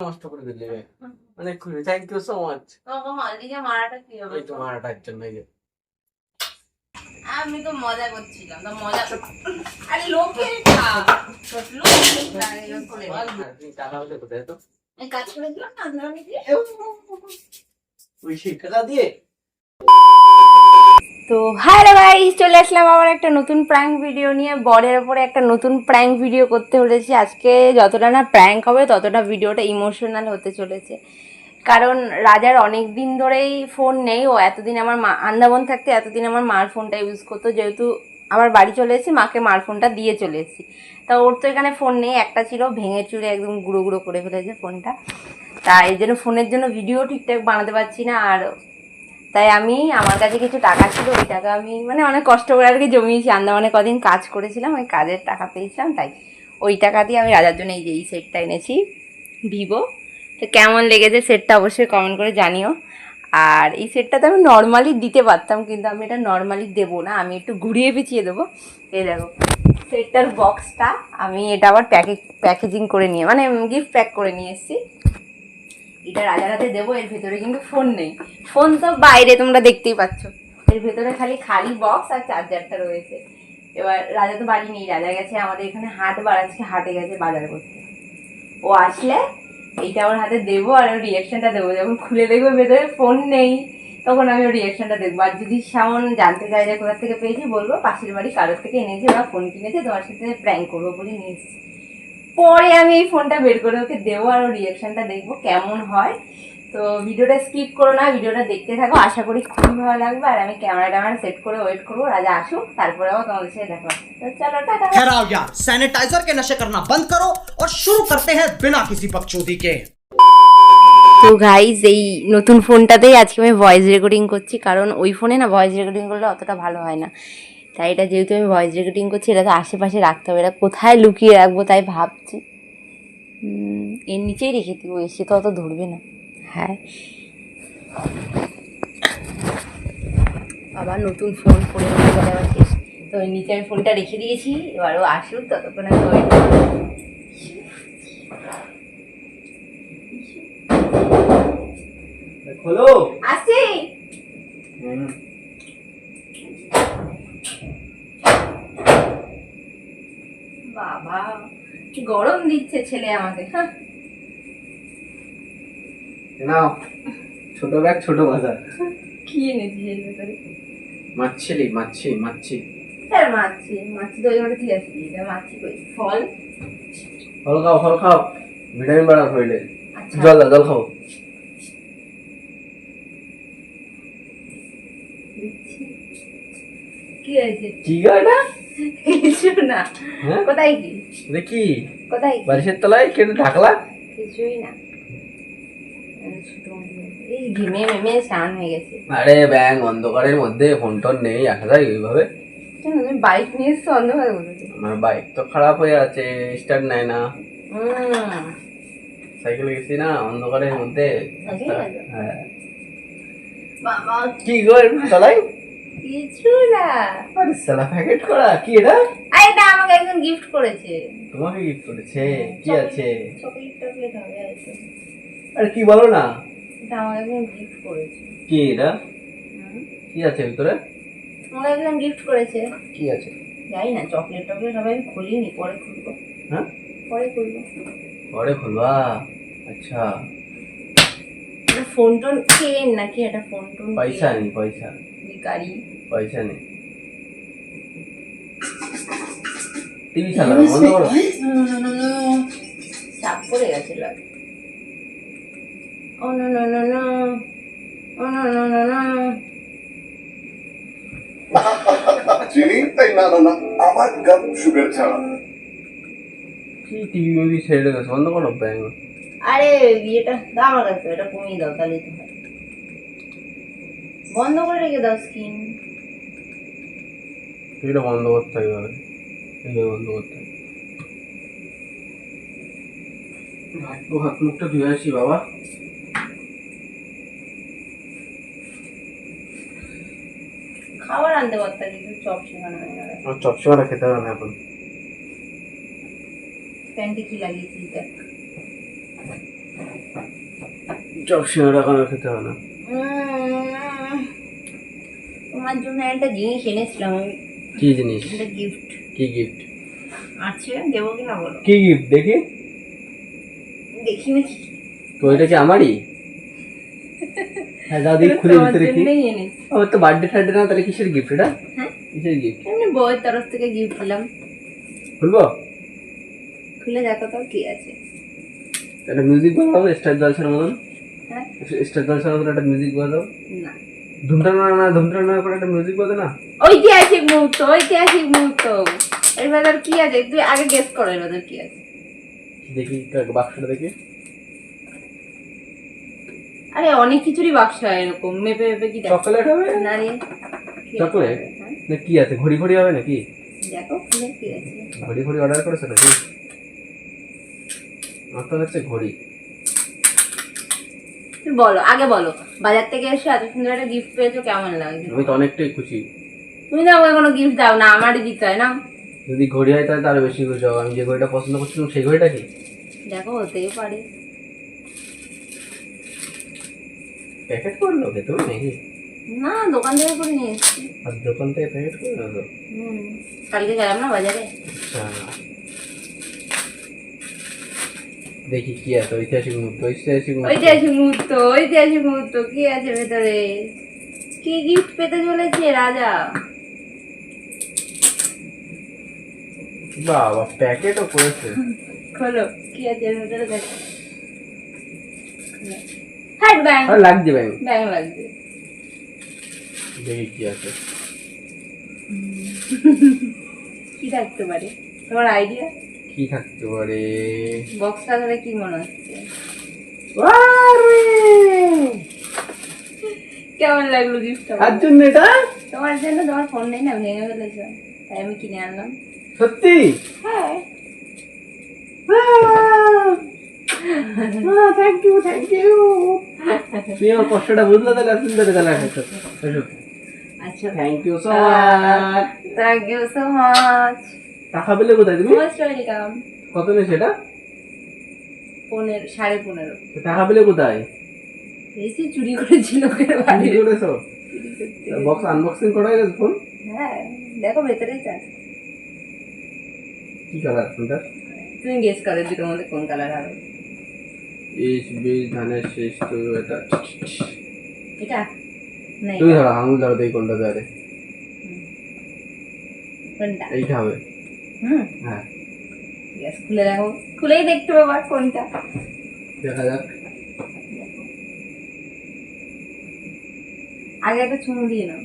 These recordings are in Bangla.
নষ্ট করে দিলে অনেক খুশি। Thank you so much. মারাটা কি হবে? এই তো মারাটার জন্য এই যে আমি তো মজা করছিলাম, তো মজা। আরে লোকের টাকা হলে কোথায় তো কাজ করে দিলাম না আমি ওই টাকা দিয়ে। তো হ্যালো গাইস, চলে আসলাম আবার একটা নতুন প্র্যাঙ্ক ভিডিও নিয়ে। বরের ওপরে একটা নতুন প্র্যাঙ্ক ভিডিও করতে চলেছি আজকে। যতটা না প্র্যাঙ্ক হবে ততটা ভিডিওটা ইমোশনাল হতে চলেছে, কারণ রাজার অনেক দিন ধরেই ফোন নেই। ও এতদিন আমার মা আন্দামান থাকতে এতদিন আমার মার ফোনটা ইউজ করতো, যেহেতু আমার বাড়ি চলে এসেছি মাকে মার ফোনটা দিয়ে চলে এসেছি। তা ওর তো এখানে ফোন নেই, একটা ছিল, ভেঙে চুরে একদম গুঁড়ো গুঁড়ো করে ফেলেছে ফোনটা। তা এই জন্য ফোনের জন্য ভিডিও ঠিকঠাক বানাতে পারছি না। আর তাই আমি, আমার কাছে কিছু টাকা ছিল, ওই টাকা আমি মানে অনেক কষ্ট করে আর কি জমিয়েছি। আন্দামানে কদিন কাজ করেছিলাম, ওই কাজের টাকা পেয়েছিলাম, তাই ওই টাকা দিয়ে আমি রাজার জন্য এই যে এই সেটটা এনেছি ভিভো। তো কেমন লেগেছে সেটটা অবশ্যই কমেন্ট করে জানিও। আর এই সেটটা তো আমি নর্মালি দিতে পারতাম, কিন্তু আমি এটা নর্মালি দেবো না, আমি একটু ঘুরিয়ে পিছিয়ে দেবো। এই দেখো সেটটার বক্সটা, আমি এটা আবার প্যাকেজিং করে নিয়ে মানে গিফট প্যাক করে নিয়ে এসেছি। এটা রাজার হাতে দেবো। এর ভেতরে কিন্তু ফোন নেই, ফোন তো বাইরে তোমরা দেখতেই পাচ্ছ। এর ভেতরে খালি বক্স আর চার্জারটা রয়েছে। এবার রাজা তো বাড়ি নেই, রাজা গেছে আমাদের এখানে হাট বার, আজকে হাটে গেছে বাজার করতে। ও আসলে এইটা ওর হাতে দেবো আর ওর রিয়াকশনটা দেবো। যখন খুলে দেখবো ভেতরে ফোন নেই, তখন আমি ওর রিয়াকশনটা দেখবো। আর যদি সামন জানতে চাই যে কোথা থেকে পেয়েছি, বলবো পাশের বাড়ি কারোর থেকে এনেছি, ওরা ফোন কিনেছে, তোমার সাথে প্র্যাঙ্ক করবো বলে নিয়ে এসেছি। পরে আমি এই ফোনটা বের করে ওকে দেবো আর ওর রিয়াকশনটা দেখবো কেমন হয়। তো ভিডিওটা স্কিপ করো না, ভিডিওটা দেখতে থাকো, আশা করি খুবই ভালো লাগবে। আর আমি ক্যামেরা সেট করে ওয়েট করবো রাজা আসুক, তারপরে আবার তোমাদের साथ দেখা হবে। তো চলো টাটা। ठहराओ यार, सैनिटाइजर के नशे करना बंद करो और शुरू करते हैं बिना किसी बकचोदी के। তো গাইজ, এই নতুন ফোনটাতেই আজকে আমি ভয়েস রেকর্ডিং করছি, কারণ ওই ফোনে না ভয়েস রেকর্ডিং করলে অতটা ভালো হয় না। তাই এটা যেহেতু আমি ভয়েস রেকর্ডিং করছি, এটা তো আশেপাশে রাখতে হবে। এটা কোথায় লুকিয়ে রাখবো তাই ভাবছি। এর নিচেই রেখে দিব, এসে তো অত ধরবে না। হ্যাঁ, আবার নতুন ফোন করে আবার শেষ। তো ওই নিচে আমি ফোনটা রেখে দিয়েছি, এবার ও আসুক, ততক্ষণ আমি ওয়েট করবো। খোলো আসি। বাবা কি গরম দিচ্ছে ছেলে আমাকে। হ্যাঁ, নাও ছোট ব্যাগ ছোট বাজার। কি এনেছিস এর ভেতরে? মাছি স্যার মাছি তো ওই ঘরে ঠিক আছে, এটা মাছি কই? ফল ফল খাও ভিটামিন বাড়া শরীরে। আচ্ছা, জল খাও। কি আছে? কি গাড়া? কিছু না। হ্যাঁ কোথায় কি? দেখি কোথায় কি? বারিশের তলায় কেন ঢাকলা? কিছুই না। এই ঘেমে মেমে স্নান হয়ে গেছে। আরে ব্যাং অন্ধকারের মধ্যে ফোন টোন নেই, আসা যায় এইভাবে? তুমি বাইক নিয়ে এসছো অন্ধকারে বসেছো? আমার বাইক তো খারাপ হয়ে আছে, স্টার্ট নেয় না। সাইকেলে গেছি না অন্ধকারের মধ্যে। হ্যাঁ বাবা কি গো তলায়? কিছু না। আরে সালা প্যাকেট করা কি এটা? আর এটা আমাকে একজন গিফট করেছে। তোমাকে গিফট করেছে? কি আছে? চকলেট হবে হয়তো। আরে কি বলো না, এটা আমাকে একজন গিফট করেছে। কি এটা? কি আছে ভিতরে? আমাকে একজন গিফট করেছে। কি আছে? জানি না, চকলেট সবাই আমি খুলিনি, পরে খুলবো। হ্যাঁ পরে খুলবো। পরে খুলবা? আচ্ছা। ফোন টোন কেন নাকি? এটা ফোন টোন পয়সা নেই, ভিখারি। পয়সা নেই। টিভি চালানো বন্ধ করো। চাপ পড়ে গেছিল। ও নো নো নো নো, ও নো নো নো নো। চিনি তাই না আমার কাপ সুগার ছাড়া। কি টিভি মিভি ছেড়ে গেছে, বন্ধ করো ব্যাং। আরে বিয়েটা দাও আমার কাছে, এটা কমিয়ে দাও তাহলেই তো হয়। বন্ধ করে রেখে দাও স্ক্রিন। টিভিটা বন্ধ করতে হবে, এইভাবে বন্ধ করতে হবে। হাত মুখটা ধুয়ে আসি বাবা। খাবার আনতে পারতাম, কিন্তু চপ সেখানে আমার চপসিমাটা খেতে হবে না এখন। প্যান্টে কি লাগিয়েছিস দেখ। চপ সিঙ্গারা এখন আর খেতে হবে না। তোমার জন্য একটা জিনিস এনেছিলাম আমি, কি জিনিস? একটা গিফট কি গিফট? আছে, দেবো কিনা বলো? কি গিফট দেখি? দেখি নাকি? তো এটা কি আমারই? হ্যাঁ দাদি খুলে তোমার ভিতরে কি? জন্যই এনেছি। আমার তো বার্থডে টার্থডে না, তাহলে কিসের গিফট এটা? হ্যাঁ, কিসের গিফট? এমনি বউয়ের তরফ থেকে গিফট দিলাম। খুলবো? খুলে দেখো তো কি আছে। একটা মিউজিক বাজাও স্টার জলসার মতন। হ্যাঁ, স্টার জলসার মতন একটা মিউজিক বাজাও। না, ধুমটানা করে একটা মিউজিক বাজে না? ঐতিহাসিক মুহূর্ত, ঐতিহাসিক মুহূর্ত। এর ভেতর কি আছে তুই আগে গেস করো, এর ভেতর কি আছে। দেখি বাক্সটা দেখি। আরে অনেক কিছুরই বাক্স হয় এরকম, মেপে মেপে কি দেখো চকলেট হবে? না রে, চকলেট? হ্যাঁ, না কি আছে? ঘড়ি ঘড়ি হবে নাকি? দেখো খুলে কি আছে। ঘড়ি ঘড়ি অর্ডার করেছো নাকি? আমার তো হচ্ছে ঘড়ি। তুমি বলো, আগে বলো, বাজার থেকে এসে এত সুন্দর একটা গিফট পেয়েছো, কেমন লাগছে? আমি তো অনেকটাই খুশি। তুমি তো আমাকে কোনো গিফট দাও না, আমারই দিতে হয় না। যদি ঘড়ি হয় তাহলে আরো বেশি খুশি হবো। আমি যে ঘড়িটা পছন্দ করছিলাম সেই ঘড়িটা কি? দেখো হতেই পারে। প্যাকেট করলো কে তুমি নাকি? না, দোকান থেকে করে নিয়ে এসেছি। আর দোকান থেকে প্যাকেট করলো তো? কালকে গেলাম না বাজারে। আচ্ছা, দেখি কি আছে। ঐতিহাসিক মুহূর্ত, ঐতিহাসিক মুহূর্ত। ঐতিহাসিক মুহূর্ত, ঐতিহাসিক মুহূর্ত, কি আছে ভেতরে? কি গিফট পেতে চলেছে রাজা? বাবা প্যাকেটও করেছে। খোলো, কি আছে এর ভেতরে দেখো। হ্যাঁ, ব্যাং আর লাগছে ব্যাং। ব্যাং লাগছে। দেখি কি আছে। কি থাকতে পারে তোমার আইডিয়া? কি থাকতে পারে? বক্সটা ধরে কি মনে হচ্ছে? আরে! কেমন লাগলো গিফটটা? কার জন্য এটা? তোমার জন্য। তোমার ফোন নেই না, ভেঙে ফেলেছো, তাই আমি কিনে আনলাম। সত্যি? হ্যাঁ, থ্যাংক ইউ, থ্যাংক ইউ। তুমি আমার কষ্টটা বুঝলে তাহলে আসুন ধরে তাহলে আসো। আচ্ছা, thank you so much. Thank you so much. টাকা পেলে কোথায় তুমি? Most welcome. কত নেই সেটা? 15.5। টাকা পেলে কোথায়? বেশি চুরি করেছি লোকের বাড়ি। কি করেছো? বক্স আনবক্সিং করা হয়ে গেছে ফোন? হ্যাঁ, দেখো ভেতরেই তো আছে। কি কালার ফোনটা? তুমি গেস করো দুটোর মধ্যে কোন কালার হবে। এই বীজ ধানের শেষ তো এটা। এটা না, তুমি ধরো আঙুল ধরো দেখি কোনটা দেবে। কোনটা? এইটা হবে। হুম, হ্যাঁ, ঠিক আছে, খুলে দেখো। খুলেই দেখতে পাবা কোনটা। দেখা যাক। আগে একটা চুমু দিয়ে নাও।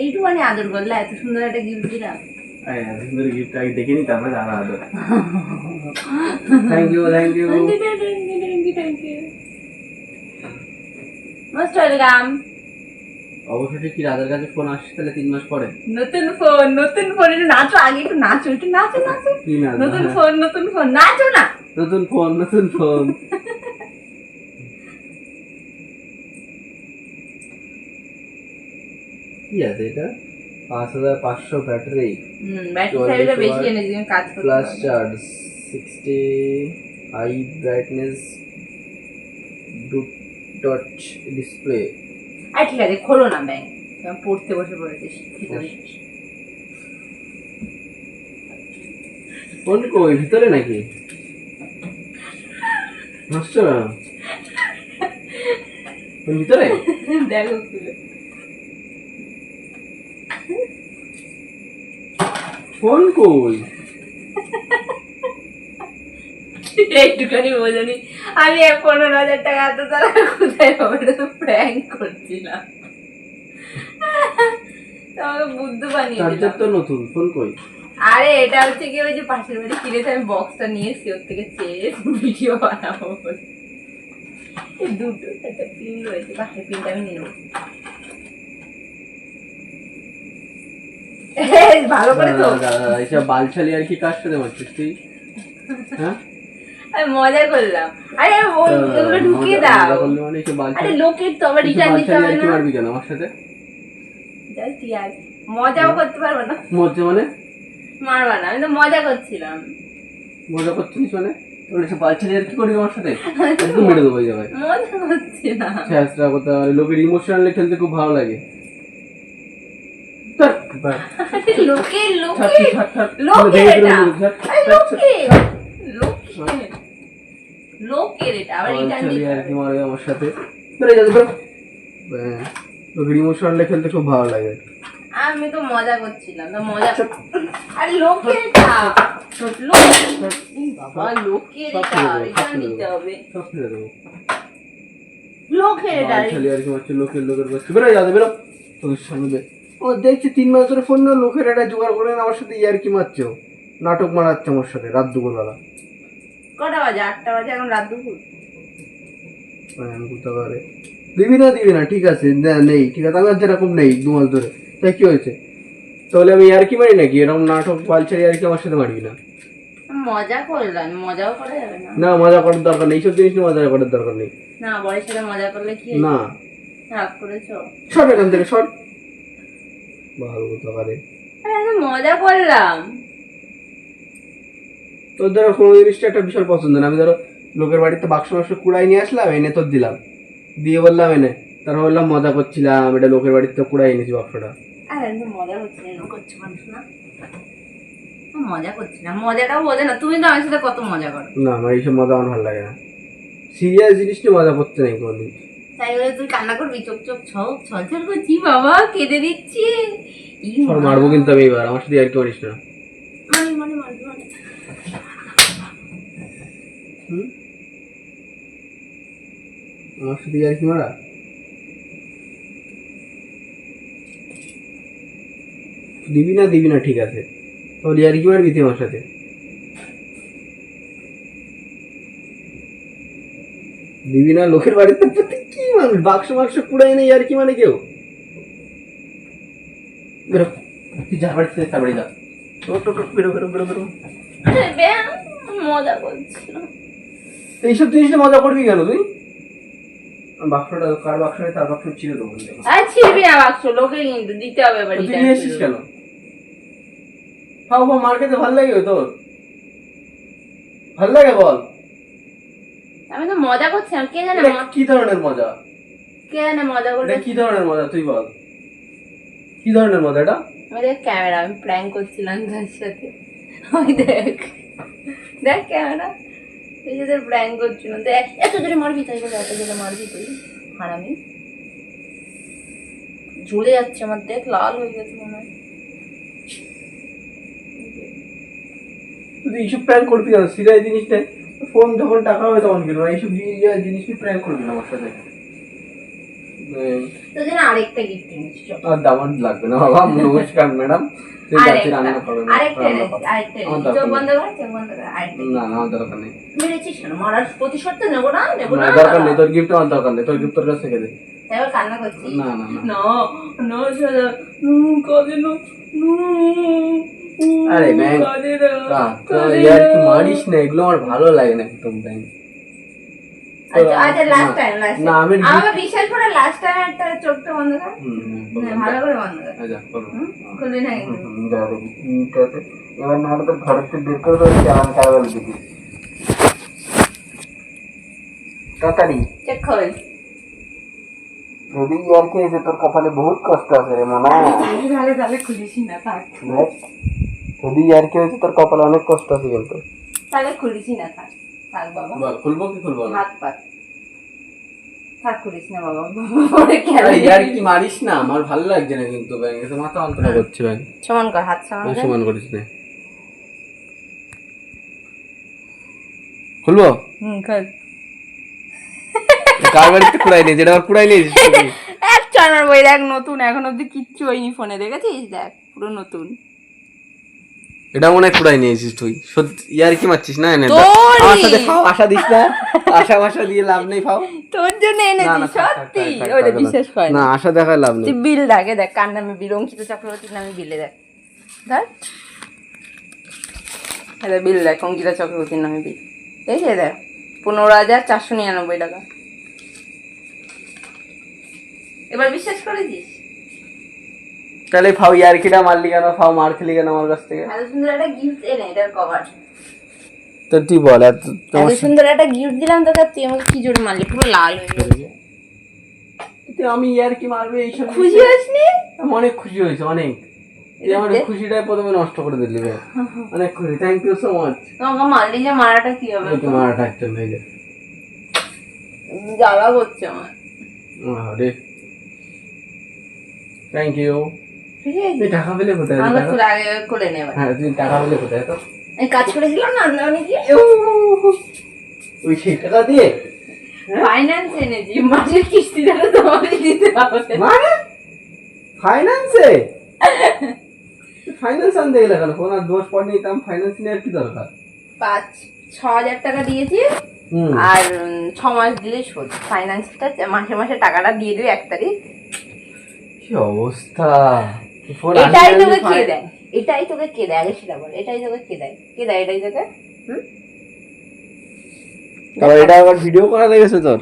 এইটুখানি আদর করলে, এত সুন্দর একটা গিফট দিলাম। এত সুন্দর গিফট আগে দেখিনি, তারপরে জানা আদর। Thank you, thank you. Thank you, most welcome. অবশ্যই কি রাজার কাছে ফোন আসছে তাহলে 3 মাস পরে? নতুন ফোন, নতুন ফোন। একটু নাচো, আগে একটু নাচো, একটু নাচো, নাচো। কি না? নতুন ফোন, নতুন ফোন, নাচো না। নতুন ফোন, নতুন ফোন। কি আছে এটা? 5500 ব্যাটারি, ব্যাটারি সাইজটা বেশি এনেছি, তুমি কাজ করতে প্লাস পারবে। Charge, 60 high brightness, touch display. আর ঠিক আছে, খোলো না ব্যাং, তুমি পড়তে বসে পড়েছিস। ফোন কই ভিতরে নাকি? নষ্ট ফোন ভিতরে? দেখো খুলে। ফোন কই? একটুখানি বোঝানি, আমি 15,000 টাকা এত তারা কোথায় হবে? এটা তো প্র্যাঙ্ক করছিলাম, তোমাকে বুদ্ধ বানিয়ে চার্জার দিলাম। তো নতুন, ফোন কই? আরে এটা হচ্ছে কি, ওই যে পাশের বাড়ি কিনেছে, আমি বক্সটা নিয়ে এসেছি ওর থেকে চেয়ে ভিডিও বানাবো বলে। এই দুটো একটা পিন রয়েছে, বাসায় পিনটা আমি নিয়ে নেবো। ভালো করে তো, এইসব বালছালি আর কি কাজ করে মারছিস তুই? হ্যাঁ, আমি মজা করলাম। আরে ওগুলো ঢুকিয়ে দাও। মানে এইসব আরে বালছালি, লোকের তো আবার রিটার্ন দিতে বালছালি হবে আর কি না। মারবি কেন আমার সাথে? জাস্ট ইয়ার, মজাও করতে পারবো না। মজা মানে? মারবা না, আমি তো মজা করছিলাম। মজা করছিস মানে? তো বলেছে বাচ্চাদের আর কি করবি আমার সাথে একদম মেরে দেবো ওই জায়গায়। মজা হচ্ছে না। ছেঁচড়া কথা, লোকের ইমোশনালি খেলতে খুব ভালো লাগে। ছাড়, বাস। আরে লোকের ছাড়, লোকের ছাড়, ছাড়। লোকের ভেঙে এটা। ফেলে ছাড়, আরে ছাড়, ছাড়। লোকের লোকের এটা আবার রিটার্ন বাচ্চাদের দিতে আর কি হবে। মারবে আমার সাথে, বেড়ে যাবে বেরো। লোকের ইমোশনালি খেলতে খুব ভালো লাগে। আমি তো মজা করছিলাম, তো মজা। আরে লোকের এটা, লোকের। এই বাবা লোকের এটা রিটার্ন দিতে হবে। সব ফেলে দেবো। লোকের এটা। বাচ্চালি আর কি মারছে, লোকের বাচ্চা, বেরো যাবে বেরো। তোর সামনে ও দেখছি 3 মাস ধরে ফোন নিয়ে লোকের একটা জোগাড় করে আমার সাথে ইয়ার্কি মারছে ও। নাটক মারাচ্ছে আমার সাথে রাত দুপুরবেলা। কটা বাজে? 8টা বাজে, এখন রাত দুপুর। আমি করতে পারে দিবি না ঠিক আছে, নেই ঠিক আছে, আমি আর যেরকম নেই 2 মাস ধরে, তাই কি হয়েছে? তাহলে আমি ইয়ার্কি মারি নাকি? এরকম নাটক বালছাড়ি ইয়ার্কি আমার সাথে মারবি না। মজা করলাম, মজাও করা যাবে না। না মজা করার দরকার নেই, এইসব জিনিস নিয়ে মজা করার দরকার নেই। না বরের সাথে মজা করলে কি না রাগ করেছো? সব এখান থেকে সব ভালো করতে পারে। আরে আমি মজা করলাম। তোর ধরো কোনো জিনিসটা একটা বিশাল পছন্দ না, আমি ধরো লোকের বাড়িতে বাক্স কুড়াই নিয়ে আসলাম, এনে তোর দিলাম, দিয়ে বললাম এনে, তারপর বললাম মজা করছিলাম, এটা লোকের বাড়িতে কুড়াই এনেছি বাক্সটা। আরে আমি তো মজা করছি না, এরকম করছো মানুষ না। মজা করছি না, মজাটাও বোঝে না। তুমি তো আমার সাথে কত মজা করো। না আমার এইসব মজা আমার ভালো লাগে না, সিরিয়াস জিনিস নিয়ে মজা করতে নেই কোনোদিন। তাই বলে তুই কান্না করবি, চোখ চোখ ছলছল করছি, বাবা কেঁদে দিচ্ছি। আর মারবো কিন্তু আমি এবার, আমার সাথে আর কি করিস না। মানে আমার সাথে আর কি মারা দিবি না ঠিক আছে, তাহলে আর কি মারবি তুই আমার সাথে? দিবি না, লোকের বাড়িতে কি মানুষ বাক্স কুড়াই নেই আর কি মানে কেউ। বেরো, তুই যার বাড়িতে তার বাড়ি যা, বেরো। মজা করছিলাম। এইসব জিনিস নিয়ে মজা করবি কেন তুই? বাক্সটা কার বাক্স তার বাক্স ছিঁড়ে দেবো। আর ছিড়বি না বাক্স, লোকে কিন্তু দিতে হবে এবার। তুই নিয়ে এসেছিস কেন? মার খেতে ভালো লাগে তোর? ভালো লাগে বল? আমি তো মজা করছিলাম, কে জানে কি ধরনের মজা? কে জানে মজা করবে। কি ধরনের মজা তুই বল, কি ধরনের মজা এটা? আমাদের ক্যামেরা, আমি প্র্যাঙ্ক করছিলাম তার সাথে। ওই দেখ ক্যামেরা, তুই সাথে প্র্যাঙ্ক করছিলাম। দেখ এত জোরে মারবি, তাই বলে এত জোরে মারবি তুই? হারামি, ঝুলে যাচ্ছে আমার, দেখ লাল হয়ে গেছে মনে হয়। তুই এইসব প্র্যাঙ্ক করবি কেন? সিরিয়াস জিনিসটা ফোন যখন টাকা হবে তখন কিনবো, এইসব জিনিস তুই প্র্যাঙ্ক করবি না আমার সাথে। তোর জন্য আরেকটা গিফট এনেছি। আর দামান লাগবে না বাবা, নমস্কার ম্যাডাম, ঠিক আছে রান্না করবেন। আরেকটা চোখ বন্ধ কর, আরেকটা। না আমার দরকার নেই। মেরেছিস কেন? মারার প্রতিশোধ তো নেবো না। দরকার নেই, তোর গিফট আমার দরকার নেই, তোর গিফট তোর কাছ থেকে দে। তাই কান্না করছি। না আরে ব্যাং মারিস না, এগুলো আমার ভালো লাগে না একদম। ব্যাং আচ্ছা লাস্ট টাইম, না আমি আমাকে বিশ্বাস করে লাস্ট টাইম একটা চোখটা বন্ধ কর। ভালো করে বন্ধ কর। আচ্ছা খুলবি না কিন্তু। ঠিক আছে, এবার না হলে তো ঘর থেকে বের করে দেবো, চালান কারবার দিবি তাড়াতাড়ি। চেক খোল। যদি আর কি আছে, তোর কপালে বহুত কষ্ট আছে রে মনে হয়। তাহলে খুলিস না, থাক। যদি আর কি হয়েছে, তোর কপালে অনেক কষ্ট আছে কিন্তু। তাহলে খুলিস না, থাক বাবা। খুলবো কি খুলবো না? হাত পাত থাক, খুলিস না বাবা। আর কি মারিস না, আমার ভালো লাগছে না কিন্তু। ব্যাং এসে মাথা অন্তরা করছে। ব্যাং সমান কর, হাত সমান কর। সমান করিস না। খুলবো? খোল। কার বাড়িতে কুড়াই নেই, যেটা আমার কুড়াই নেই। এক চানার বই দেখ, নতুন, এখন অব্দি কিচ্ছু হয়নি ফোনে, দেখেছিস? দেখ পুরো নতুন। এটা মনে হয় কুড়াই নিয়েছিস তুই, সত্যি ইয়ার কি মারছিস না? এনে তোরই। আমার সাথে খাও, আশা দিস না, আশা দিয়ে লাভ নেই, খাও। তোর জন্য এনেছি, সত্যি। ওইটা বিশ্বাস করে না, আশা দেখায় লাভ নেই। তুই বিল দেখে দেখ, কার নামে বিল, অঙ্কিত চক্রবর্তীর নামে বিলে দেখ। ধর এটা বিল দেখ, অঙ্কিতা চক্রবর্তীর নামে বিল। দেখে দেখ, 15,499 টাকা। এবার বিশ্বাস করেছিস? তাহলে ফাও ইয়ার কিটা মারলি কেন? ফাও মার খেলি কেন আমার কাছ থেকে? এত সুন্দর একটা গিফট এনে, এটার কভার। তো তুই বল এত সুন্দর একটা গিফট দিলাম তোকে, আর তুই আমাকে কি জোরে মারলি, পুরো লাল হয়ে গেছে। আমি আর কি মারবে এইসব? খুশি হসনি? আমি অনেক খুশি হয়েছে, অনেক। তুই আমার খুশিটাই প্রথমে নষ্ট করে দিলি রে। অনেক খুশি, থ্যাংক ইউ সো মাচ। আমাকে মারলি যে মারাটা কি হবে? এই তো মারাটা একটা হয়ে যায়। জ্বালা করছে আমার। আরে থ্যাংক ইউ। ঠিক আছে, তুই টাকা পেলে কোথায়? আমাকে তোর আগে করে নেবে। হ্যাঁ, তুই টাকা পেলে কোথায়? তো আমি কাজ করেছিলাম না অনেকে, ওই সেই টাকা দিয়ে ফাইন্যান্স এনেছি, মাসের কিস্তি টাকা তোমাকে দিতে হবে। মানে ফাইন্যান্সে? ফাইন্যান্স আনতে গেলে কেন? কোনো দোষ পড়েনি, তাম ফাইন্যান্স নেওয়ার কি দরকার? 5-6 হাজার টাকা দিয়েছি, আর 6 মাস দিলেই শোধ। ফাইন্যান্সটা মাসে মাসে টাকাটা দিয়ে দিবি 1 তারিখ। কি অবস্থা! এটাই তোকে কে দেয়? এটাই তোকে কে দেয়? আগে সেটা বল, এটাই তোকে কে দেয়? কে দেয় এটাই তোকে? তাহলে এটা আবার ভিডিও করা লেগেছে তোর?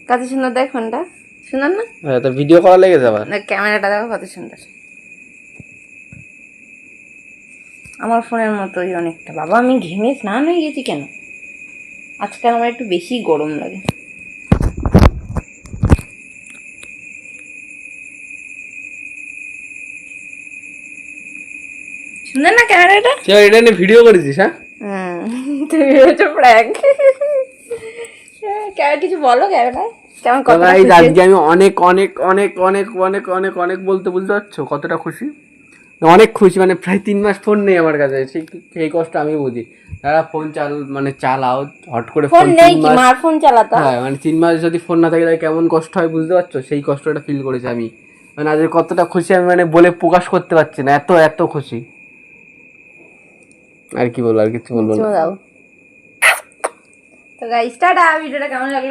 কত সুন্দর দেখ ফোনটা, সুন্দর না? হ্যাঁ, তো ভিডিও করা লেগেছে আবার। না, ক্যামেরাটা দেখো কত সুন্দর, আমার ফোনের মতোই অনেকটা। বাবা আমি ঘেমে স্নান হয়ে গেছি কেন? আজকাল আমার একটু বেশি গরম লাগে। সুন্দর না ক্যামেরাটা? এটা নিয়ে ভিডিও করেছিস? হ্যাঁ, তুমি ভেবেছো প্র্যাঙ্ক? ক্যামেরা কিছু বলো, ক্যামেরায় কেমন কথা? আজকে আমি অনেক অনেক অনেক অনেক অনেক অনেক অনেক বলতে পারছো কতটা খুশি? অনেক খুশি, মানে প্রায় 3 মাস ফোন নেই আমার কাছে। সেই কষ্ট আমি বুঝি। যারা ফোন চালাও, হট করে ফোন নেই কি, মার ফোন চালাতো? হ্যাঁ, মানে 3 মাস যদি ফোন না থাকে তাহলে কেমন কষ্ট হয় বুঝতে পারছো? সেই কষ্টটা ফিল করেছি আমি। মানে আজকে কতটা খুশি আমি মানে বলে প্রকাশ করতে পারছি না, এত এত খুশি। আর কি বলবো, আর কিছু বলবো না। তো গাইস টাটা, ভিডিওটা কেমন লাগলো